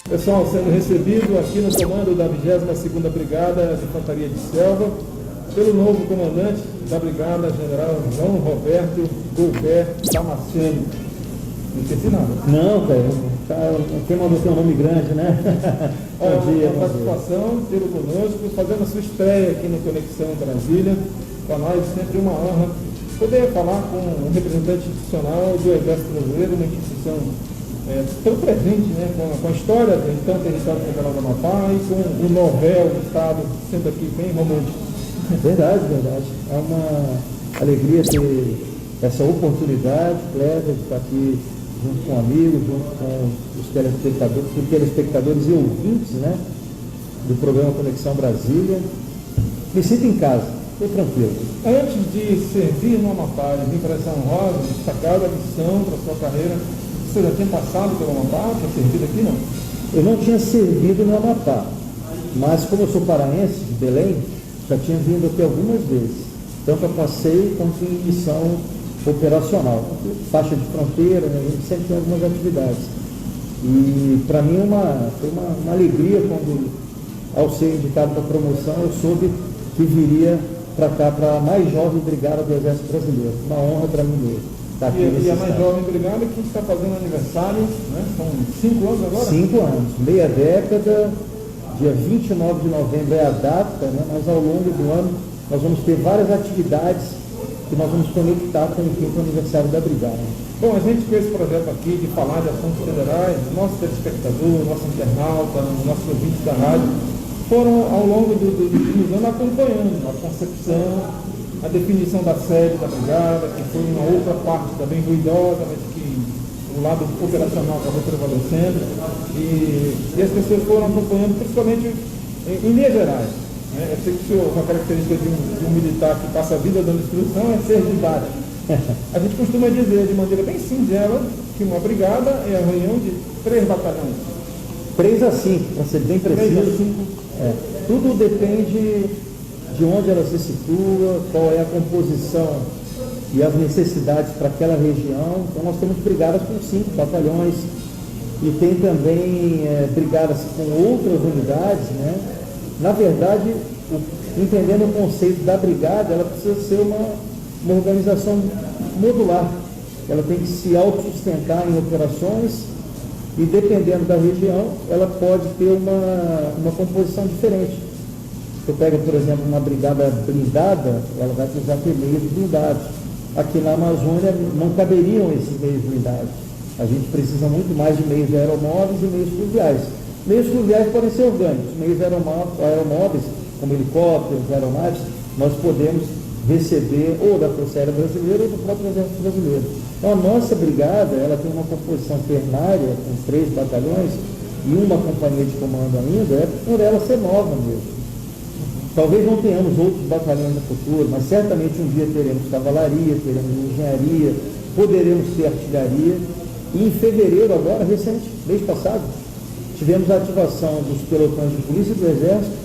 Pessoal, sendo recebido aqui no comando da 22ª Brigada de Infantaria de Selva, pelo novo comandante da Brigada, General João Roberto Goubert Damasceno. Não esqueci nada. Não, cara, quem mandou ter um nome grande, né? Bom dia, uma participação, tê-lo conosco, fazendo a sua estreia aqui no Conexão Brasília. Para nós sempre uma honra poder falar com um representante institucional do Exército Brasileiro, uma instituição tão presente, né, com a história do então território federal do Amapá e com o novel estado sendo aqui bem romântico. Verdade. É uma alegria ter essa oportunidade, Cléber, de estar aqui junto com amigos, junto com os telespectadores e ouvintes, né, do programa Conexão Brasília. Me sinto em casa, estou tranquilo. Antes de servir no Amapá e vir para essa honrosa, destacada missão para a sua carreira, você já tinha passado pelo Amapá, tinha servido aqui, não? Eu não tinha servido no Amapá, mas como eu sou paraense, de Belém, já tinha vindo aqui algumas vezes, tanto a passeio quanto em missão operacional. Faixa de fronteira, né? A gente sempre tem algumas atividades. E para mim foi uma alegria quando, ao ser indicado para a promoção, eu soube que viria para cá, para a mais jovem brigada do Exército Brasileiro. Uma honra para mim mesmo. Tá aqui e a mais jovem brigada que está fazendo aniversário, né? São 5 anos agora? 5 anos, meia década, dia 29 de novembro é a data, né? Mas ao longo do ano nós vamos ter várias atividades que nós vamos conectar com o 5º aniversário da brigada. Bom, a gente fez esse projeto aqui de falar de assuntos federais, nosso telespectador, nosso internauta, nossos ouvintes da rádio, foram ao longo dos anos acompanhando a concepção, a definição da sede da brigada, que foi uma outra parte também ruidosa, mas que o lado operacional acabou prevalecendo, e as pessoas foram acompanhando, principalmente em linhas gerais. Eu sei que uma característica de um militar que passa a vida dando instrução é ser didático. A gente costuma dizer de maneira bem singela que uma brigada é a reunião de 3 batalhões. 3 a 5, para ser bem preciso. 3 a 5. Tudo depende de onde ela se situa, qual é a composição e as necessidades para aquela região. Então nós temos brigadas com 5 batalhões e tem também brigadas com outras unidades, né? Na verdade, entendendo o conceito da brigada, ela precisa ser uma organização modular. Ela tem que se autossustentar em operações e, dependendo da região, ela pode ter uma composição diferente. Você pega, por exemplo, uma brigada blindada, ela vai precisar ter meios blindados. Aqui na Amazônia não caberiam esses meios blindados. A gente precisa muito mais de meios aeromóveis e meios fluviais. Meios fluviais podem ser orgânicos, meios aeromóveis, como helicópteros, aeronaves, nós podemos receber ou da Força Aérea Brasileira ou do próprio Exército Brasileiro. Então a nossa brigada, ela tem uma composição ternária, com 3 batalhões e uma companhia de comando ainda, é por ela ser nova mesmo. Talvez não tenhamos outros batalhões no futuro, mas certamente um dia teremos cavalaria, teremos engenharia, poderemos ter artilharia. E em fevereiro agora, recente, mês passado, tivemos a ativação dos pelotões de polícia do Exército,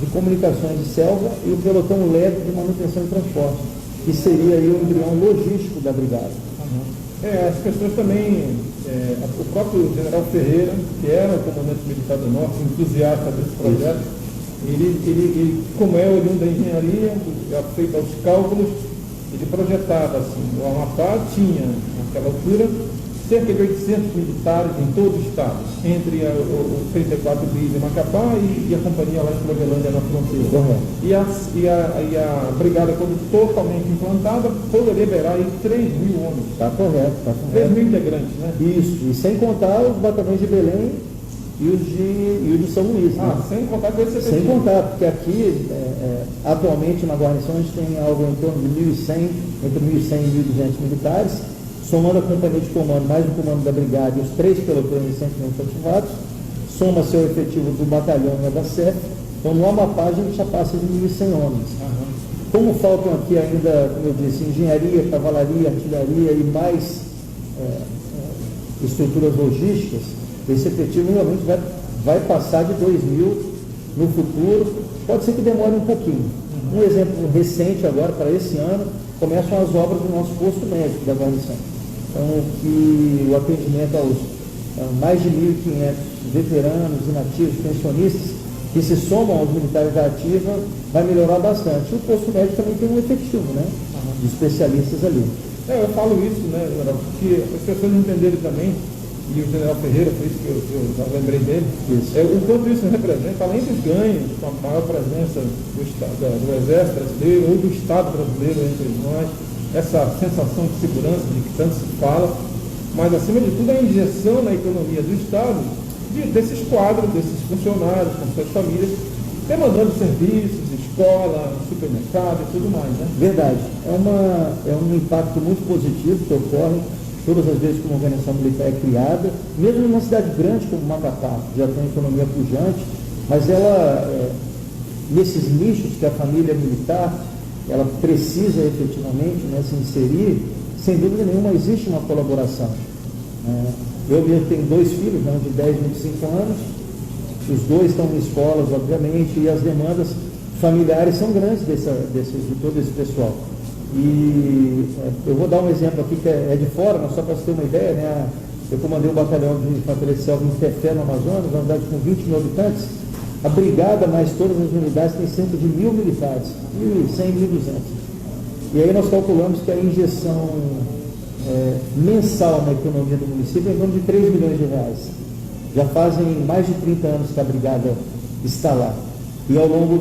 de comunicações de selva e o pelotão leve de manutenção e transporte, que seria aí o embrião logístico da brigada. As pessoas também, o próprio general Ferreira, que era o comandante militar do Norte, entusiasta desse projeto, ele como é oriundo da engenharia, já feito aos cálculos, ele projetava assim, o Amapá tinha, naquela altura, cerca de 800 militares em todo o estado, entre o 34 BIS de Macapá e a companhia lá em Clovelândia, na fronteira. E a brigada, quando totalmente implantada, poderia liberar aí 3 mil homens. Está correto. 3 mil integrantes, né? Isso, e sem contar os batalhões de Belém e os de São Luís. Né? Sem contar com esse efetivo. Sem contar, porque aqui, atualmente na guarnição, a gente tem algo em torno de 1.100, entre 1.100 e 1.200 militares, somando a companhia de comando, mais o comando da brigada e os 3 pelotões recentemente ativados, soma-se ao efetivo do batalhão e da CEF. Então, no Amapá, a gente já passa de 1.100 homens. Como faltam aqui ainda, como eu disse, engenharia, cavalaria, artilharia e mais estruturas logísticas, esse efetivo realmente vai passar de 2.000 no futuro. Pode ser que demore um pouquinho. Um exemplo recente agora, para esse ano, começam as obras do nosso posto médico da guarnição. Então, que o atendimento mais de 1.500 veteranos, inativos, pensionistas, que se somam aos militares da ativa, vai melhorar bastante. E o posto médico também tem um efetivo, né? De especialistas ali. Eu falo isso, né, general, porque as pessoas entenderem também, e o general Ferreira, por isso que eu já lembrei dele, o quanto isso representa, além dos ganhos, com a maior presença do Exército brasileiro ou do Estado brasileiro entre nós, essa sensação de segurança de que tanto se fala, mas acima de tudo a injeção na economia do Estado desses quadros, desses funcionários, com suas famílias, demandando serviços, escola, supermercado e tudo mais, né? Verdade. É um impacto muito positivo que ocorre todas as vezes que uma organização militar é criada, mesmo numa cidade grande como Macapá, já tem economia pujante, mas ela, nesses nichos que a família militar, ela precisa efetivamente, né, se inserir, sem dúvida nenhuma existe uma colaboração. Eu mesmo tenho 2 filhos, um de 10 e 25 anos, os 2 estão em escolas, obviamente, e as demandas familiares são grandes de todo esse pessoal. E eu vou dar um exemplo aqui que é de fora, mas só para você ter uma ideia, né? Eu comandei um batalhão de infantaria de selva em Tefé, no Amazonas, uma cidade com 20 mil habitantes. A brigada, mais todas as unidades, tem cerca de 1.000 militares, 1.100, 1.200. E aí nós calculamos que a injeção mensal na economia do município é em torno de 3 milhões de reais. Já fazem mais de 30 anos que a brigada está lá. E ao longo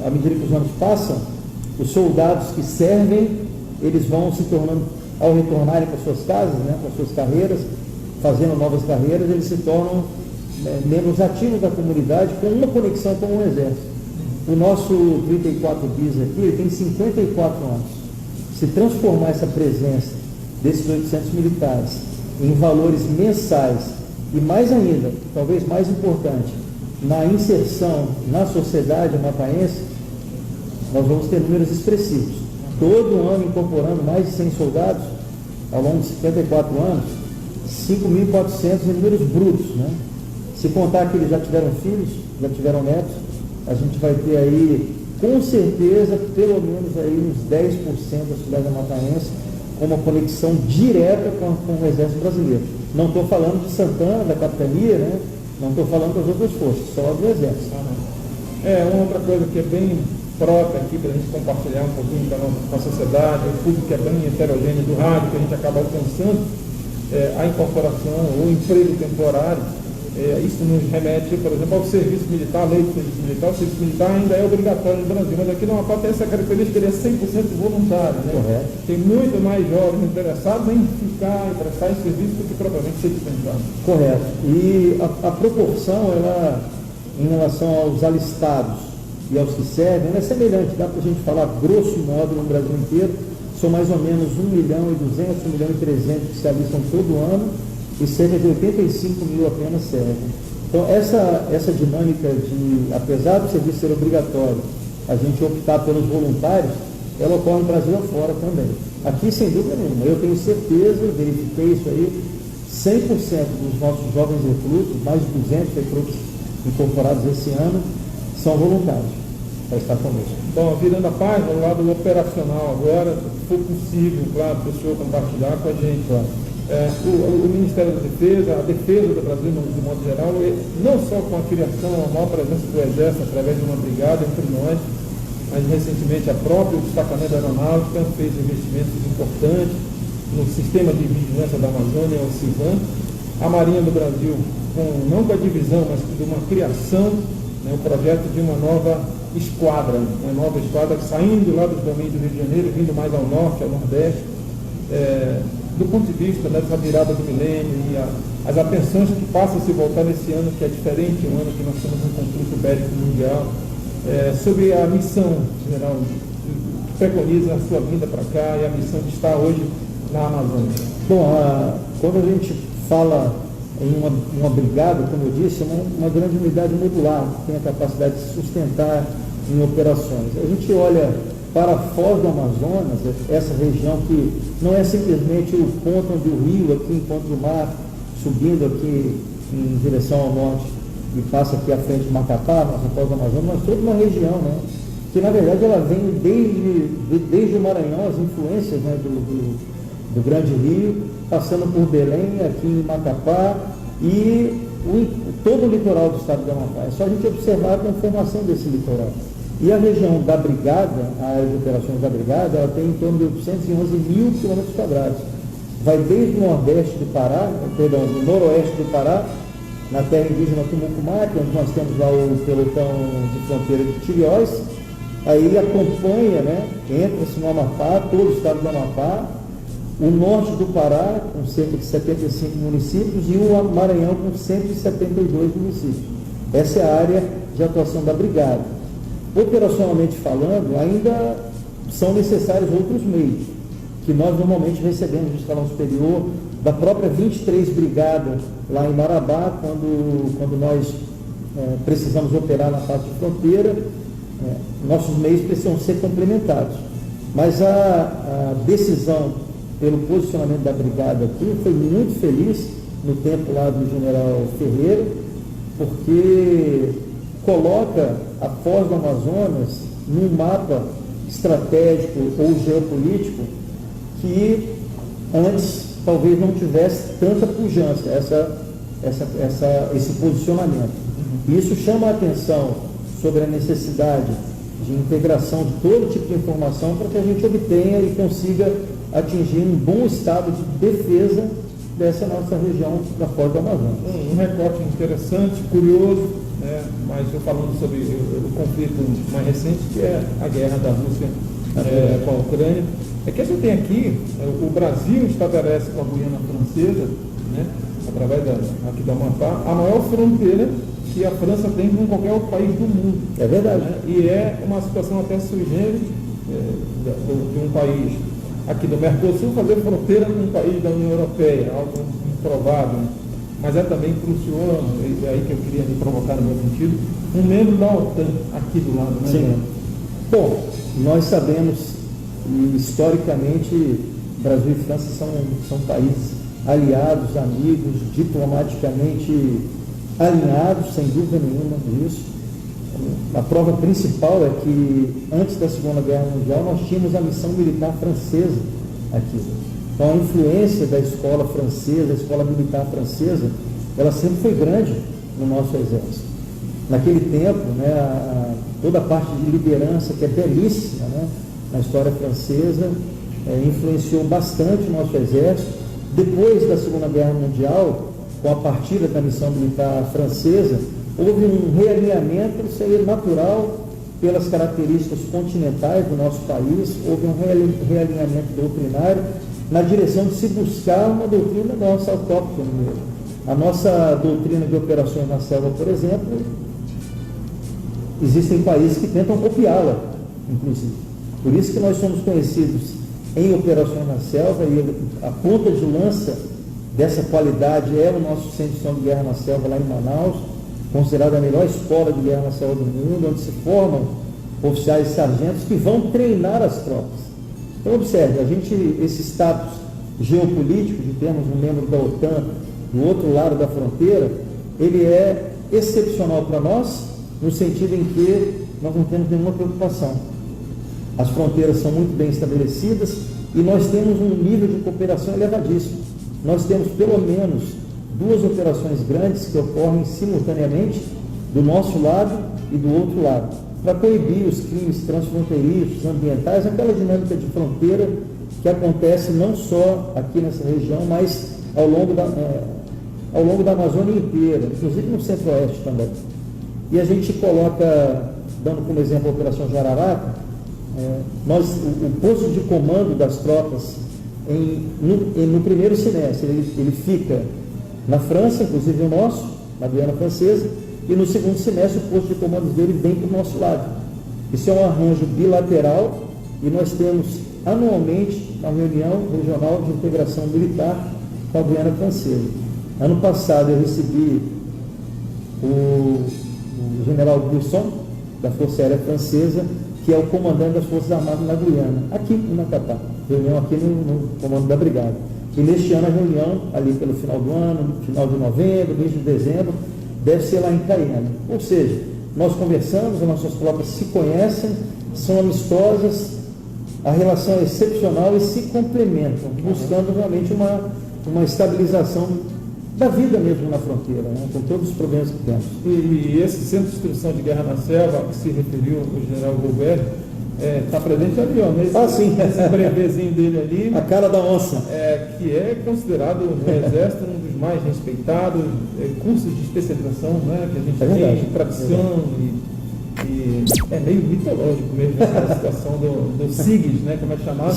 à medida que os anos passam, os soldados que servem, eles vão se tornando, ao retornarem para suas casas, né, para suas carreiras, fazendo novas carreiras, eles se tornam membros ativos da comunidade com uma conexão com o Exército. O nosso 34 bis aqui, ele tem 54 anos. Se transformar essa presença desses 800 militares em valores mensais e mais ainda, talvez mais importante, na inserção na sociedade mapaense, nós vamos ter números expressivos. Todo ano incorporando mais de 100 soldados, ao longo de 54 anos, 5.400 em números brutos, né? Se contar que eles já tiveram filhos, já tiveram netos, a gente vai ter aí, com certeza, pelo menos aí uns 10% da cidade mapaense com uma conexão direta com o Exército Brasileiro. Não estou falando de Santana, da capitania, né? Não estou falando das outras forças, só do Exército. Uma outra coisa que é bem própria aqui para a gente compartilhar um pouquinho com a sociedade, o público que é bem heterogêneo do rádio, que a gente acaba alcançando, a incorporação ou emprego temporário. Isso nos remete, por exemplo, ao serviço militar, a lei do serviço militar. O serviço militar ainda é obrigatório no Brasil, mas aqui no Amapá tem essa característica, ele é 100% voluntário, né? Correto. Tem muito mais jovens interessados em ficar, em prestar esse serviço do que propriamente ser dispensado. Correto. E a proporção, ela, em relação aos alistados e aos que servem, ela é semelhante. Dá para a gente falar, grosso modo, no Brasil inteiro, são mais ou menos 1.200.000, 1.300.000 que se alistam todo ano, e cerca de 85 mil apenas servem. Então, essa dinâmica de, apesar do serviço ser obrigatório, a gente optar pelos voluntários, ela ocorre no Brasil afora também. Aqui, sem dúvida nenhuma, eu tenho certeza, verifiquei isso aí, 100% dos nossos jovens recrutos, mais de 200 recrutos incorporados esse ano, são voluntários para estar conosco. Bom, virando a página, ao lado operacional agora, se for possível, claro, para o senhor compartilhar com a gente, o Ministério da Defesa, a defesa do Brasil, de modo geral, não só com a criação, a maior presença do Exército através de uma brigada entre nós, mas recentemente a própria destacamento aeronáutica fez investimentos importantes no sistema de vigilância da Amazônia, o CIVAM, a Marinha do Brasil, não com a divisão, mas com uma criação, o projeto de uma nova esquadra saindo lá dos domínios do Rio de Janeiro, vindo mais ao norte, ao nordeste, do ponto de vista dessa virada do milênio e as atenções que passam a se voltar nesse ano, que é diferente, um ano que nós temos um conflito bélico mundial, sobre a missão, general, que preconiza a sua vinda para cá e a missão de estar hoje na Amazônia. Bom, quando a gente fala em uma brigada, como eu disse, é uma grande unidade modular, que tem a capacidade de se sustentar em operações. A gente olha para a foz do Amazonas, essa região que não é simplesmente o ponto onde o rio aqui encontra o mar, subindo aqui em direção ao norte e passa aqui à frente de Macapá, nossa foz do Amazonas, mas toda uma região, né, que na verdade ela vem desde o Maranhão, as influências, né, do Grande Rio, passando por Belém, aqui em Macapá, e todo o litoral do estado do Amapá. É só a gente observar a conformação desse litoral. E a região da Brigada, a área de operações da Brigada, ela tem em torno de 811 mil quilômetros quadrados. Vai desde o noroeste do Pará, na terra indígena Tumucumaque, onde nós temos lá o pelotão de fronteira de Tirióis, aí acompanha, né, entra-se no Amapá, todo o estado do Amapá, o norte do Pará, com cerca de 75 municípios, e o Maranhão, com 172 municípios. Essa é a área de atuação da Brigada. Operacionalmente falando, ainda são necessários outros meios, que nós normalmente recebemos do escalão superior, da própria 23 Brigada, lá em Marabá, quando nós precisamos operar na parte de fronteira, nossos meios precisam ser complementados. Mas a decisão pelo posicionamento da Brigada aqui foi muito feliz no tempo lá do general Ferreira, porque coloca a Foz do Amazonas num mapa estratégico ou geopolítico que antes talvez não tivesse tanta pujança, esse posicionamento. Isso chama a atenção sobre a necessidade de integração de todo tipo de informação para que a gente obtenha e consiga atingir um bom estado de defesa dessa nossa região da Foz do Amazonas. Um recorte interessante, curioso, né? Mas eu falando sobre o conflito mais recente, que é a guerra da Rússia com a Ucrânia, é que a gente tem aqui, o Brasil estabelece com a Guiana Francesa, né, através aqui da Amapá, a maior fronteira que a França tem com qualquer outro país do mundo. É verdade. Né? E é uma situação até sui generis de um país aqui do Mercosul fazer fronteira com um país da União Europeia, algo improvável, mas é também cruciano, e é aí que eu queria me provocar no meu sentido, um membro da OTAN aqui do lado, né? Sim. Bom, nós sabemos, historicamente, Brasil e França são países aliados, amigos, diplomaticamente alinhados, sem dúvida nenhuma disso. A prova principal é que, antes da Segunda Guerra Mundial, nós tínhamos a missão militar francesa aqui. Então, a influência da escola francesa, a escola militar francesa, ela sempre foi grande no nosso exército. Naquele tempo, né, toda a parte de liderança, que é belíssima, né, na história francesa, influenciou bastante o nosso exército. Depois da Segunda Guerra Mundial, com a partida da missão militar francesa, houve um realinhamento, isso aí é natural, pelas características continentais do nosso país, houve um realinhamento doutrinário na direção de se buscar uma doutrina nossa autóctone mesmo. A nossa doutrina de operações na selva, por exemplo, existem países que tentam copiá-la, inclusive. Por isso que nós somos conhecidos em operações na selva, e a ponta de lança dessa qualidade é o nosso Centro de Guerra na Selva, lá em Manaus, considerada a melhor escola de guerra na selva do mundo, onde se formam oficiais e sargentos que vão treinar as tropas. Então, observe, esse status geopolítico de termos um membro da OTAN do outro lado da fronteira, ele é excepcional para nós, no sentido em que nós não temos nenhuma preocupação. As fronteiras são muito bem estabelecidas e nós temos um nível de cooperação elevadíssimo. Nós temos pelo menos 2 operações grandes que ocorrem simultaneamente do nosso lado e do outro lado, para coibir os crimes transfronteiriços, ambientais, aquela dinâmica de fronteira que acontece não só aqui nessa região, mas ao longo da Amazônia inteira, inclusive no Centro-Oeste também. E a gente coloca, dando como exemplo a Operação Jararaca, o posto de comando das tropas no primeiro semestre, ele fica na França, inclusive o nosso, na Guiana Francesa, e no segundo semestre o posto de comando dele vem para o nosso lado. Isso é um arranjo bilateral e nós temos anualmente a reunião regional de integração militar com a Guiana Francesa. Ano passado eu recebi o general Brisson, da Força Aérea Francesa, que é o comandante das Forças Armadas na Guiana, aqui em Macapá, reunião aqui no comando da Brigada. E neste ano a reunião, ali pelo final do ano, final de novembro, início de dezembro, deve ser lá em Caiana. Ou seja, nós conversamos, as nossas tropas se conhecem, são amistosas, a relação é excepcional e se complementam, buscando realmente uma estabilização da vida mesmo na fronteira, né? Com todos os problemas que temos. E esse Centro de Instrução de Guerra na Selva, que se referiu o general Gilberto, está presente ali, ó, nesse brevezinho dele ali. A cara da onça. Que é considerado no Exército um dos mais respeitados, cursos de especialização, né, que a gente tem, tradição, e é meio mitológico mesmo essa situação do SIGs, né, como é chamado.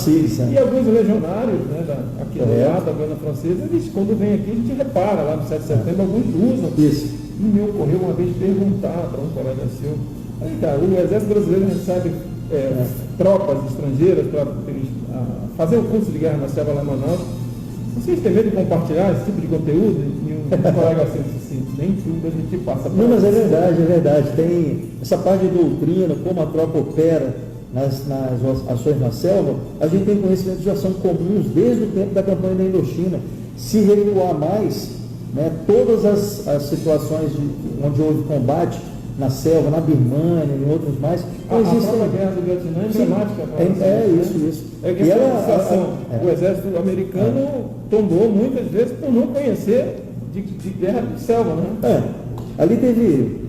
E alguns legionários, né, aqui do lado, da Guiana Francesa, eles, quando vêm aqui, a gente repara lá no 7 de setembro, alguns usam. Isso. E me ocorreu uma vez perguntar para um colega seu, cara, o Exército Brasileiro recebe tropas estrangeiras para fazer o curso de guerra na selva lá em Manaus. Vocês têm medo de compartilhar esse tipo de conteúdo? E um colega assim, nem tudo a gente passa. Não, mas é verdade. Tem essa parte de doutrina, como a tropa opera nas ações na selva, a gente tem conhecimentos que já são comuns desde o tempo da campanha da Indochina. Se recuar mais, né, todas as situações onde houve combate, na selva, na Birmânia, em outros mais. A própria guerra do Vietnã é emblemática. Isso. O exército americano tombou muitas vezes por não conhecer de guerra de selva, né? Ali teve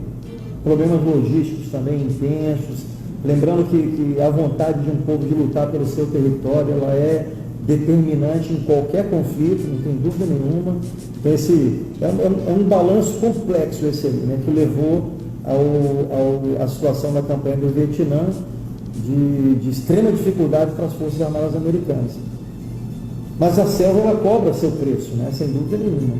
problemas logísticos também intensos. Lembrando que a vontade de um povo de lutar pelo seu território, ela é determinante em qualquer conflito, não tem dúvida nenhuma. Então, é um balanço complexo esse ali, né, que levou a situação da campanha do Vietnã de extrema dificuldade para as Forças Armadas Americanas. Mas a selva, ela cobra seu preço, né, sem dúvida nenhuma.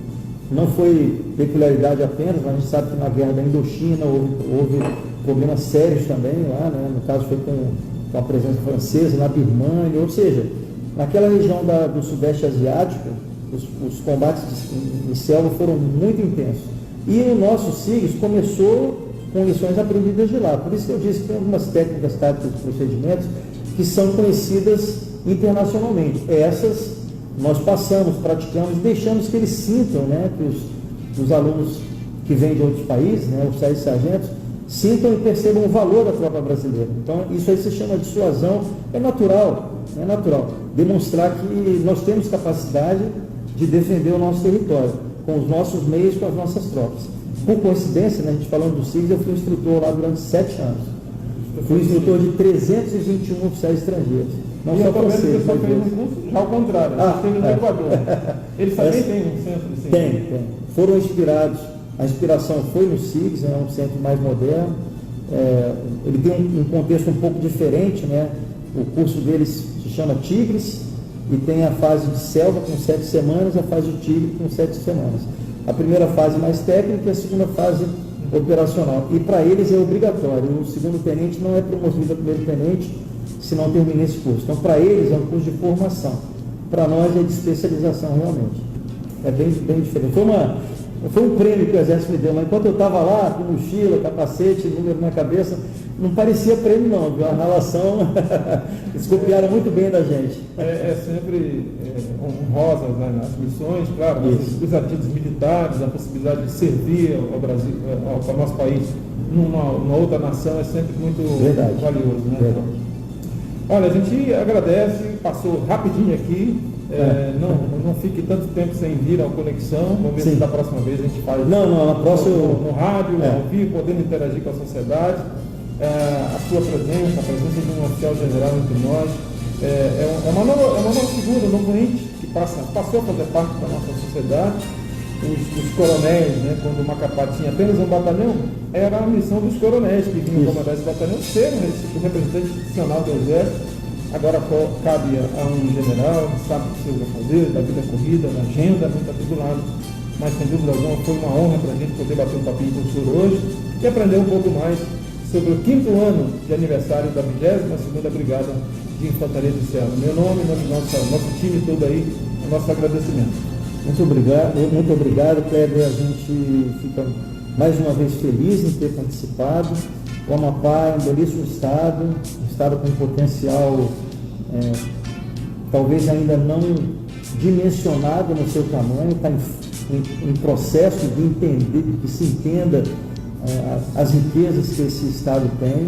Não foi peculiaridade apenas, mas a gente sabe que na guerra da Indochina houve problemas sérios também lá, né, no caso foi com a presença francesa na Birmânia, ou seja, naquela região do Sudeste Asiático, os combates em selva foram muito intensos. E o nosso SIGs começou com lições aprendidas de lá. Por isso que eu disse que tem algumas técnicas, táticas e procedimentos que são conhecidas internacionalmente. Essas nós passamos, praticamos, deixamos que eles sintam, né, que os alunos que vêm de outros países, né, oficiais e sargentos, sintam e percebam o valor da tropa brasileira. Então, isso aí se chama dissuasão. É natural. Demonstrar que nós temos capacidade de defender o nosso território, com os nossos meios, com as nossas tropas. Por coincidência, né, a gente falando do SIGs, eu fui instrutor lá durante 7 anos. Fui instrutor de 321 oficiais estrangeiros. Não só franceses. Você fez um curso já ao contrário, tem no Equador. Eles também têm um centro assim? Tem. Foram inspirados, a inspiração foi no SIGs, é um centro mais moderno. Ele tem um contexto um pouco diferente, né? O curso deles se chama Tigres, e tem a fase de selva com 7 semanas, a fase de tigre com 7 semanas. A primeira fase mais técnica e a segunda fase operacional. E para eles é obrigatório. O segundo tenente não é promovido a primeiro tenente se não termina esse curso. Então, para eles é um curso de formação. Para nós é de especialização, realmente. É bem diferente. Foi um prêmio que o Exército me deu, mas enquanto eu estava lá, com mochila, capacete, número na cabeça, não parecia prêmio não, viu? A relação, eles copiaram muito bem da gente. Sempre honrosas, né, nas missões, claro, os ativos militares, a possibilidade de servir ao Brasil, ao nosso país, numa outra nação, é sempre muito valioso. Né? Verdade. Olha, a gente agradece, passou rapidinho aqui. Não fique tanto tempo sem vir ao Conexão. Vamos ver se da próxima vez a gente faz na próxima... no rádio, ao vivo, podendo interagir com a sociedade. A sua presença, a presença de um oficial general entre nós, é uma nova figura, um novo ente que passou a fazer parte da nossa sociedade. Os coronéis, né, quando o Macapá tinha apenas um batalhão, era a missão dos coronéis que vinham comandar esse batalhão, ser o representante institucional do Exército. Agora cabe a um general, que sabe o que você vai fazer, da vida corrida, da agenda, muito atribulado. Mas, sem dúvida alguma, foi uma honra para a gente poder bater um papinho com o senhor hoje e aprender um pouco mais sobre o 5º ano de aniversário da 22ª Brigada de Infantaria de Serra. Meu nome, do nosso time todo aí, o nosso agradecimento. Muito obrigado, Kleber. A gente fica mais uma vez feliz em ter participado. O Amapá é um belíssimo estado, um estado com potencial talvez ainda não dimensionado no seu tamanho, está em processo de entender, que se entenda as riquezas que esse estado tem.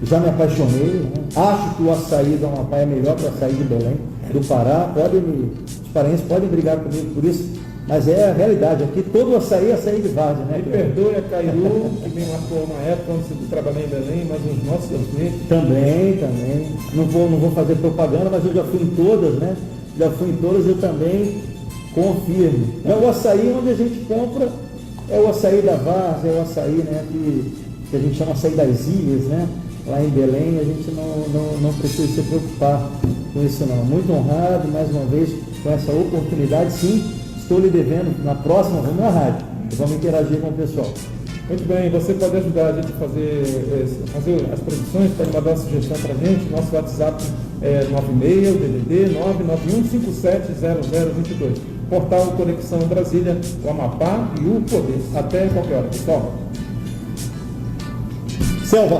Já me apaixonei, né? Acho que o açaí do Amapá é melhor que o açaí de Belém, do Pará. Os paraenses podem brigar comigo por isso, Mas é a realidade, aqui todo açaí é açaí de várzea, né? Me perdoe a Cairu, que me marcou uma época onde você trabalhei em Belém, mas os nossos clientes. Também. Não vou fazer propaganda, mas eu já fui em todas, né? Já fui em todas, eu também confirmo. É o açaí onde a gente compra, é o açaí da várzea, é o açaí, né, que a gente chama açaí das ilhas, né? Lá em Belém a gente não precisa se preocupar com isso não. Muito honrado, mais uma vez, com essa oportunidade, sim. Estou lhe devendo, na próxima, vamos na rádio, vamos interagir com o pessoal. Muito bem, você pode ajudar a gente a fazer as produções, pode mandar uma sugestão para a gente. Nosso WhatsApp é 96, o DDD 991570022. Portal Conexão Brasília, o Amapá e o Poder. Até qualquer hora, pessoal. Selva.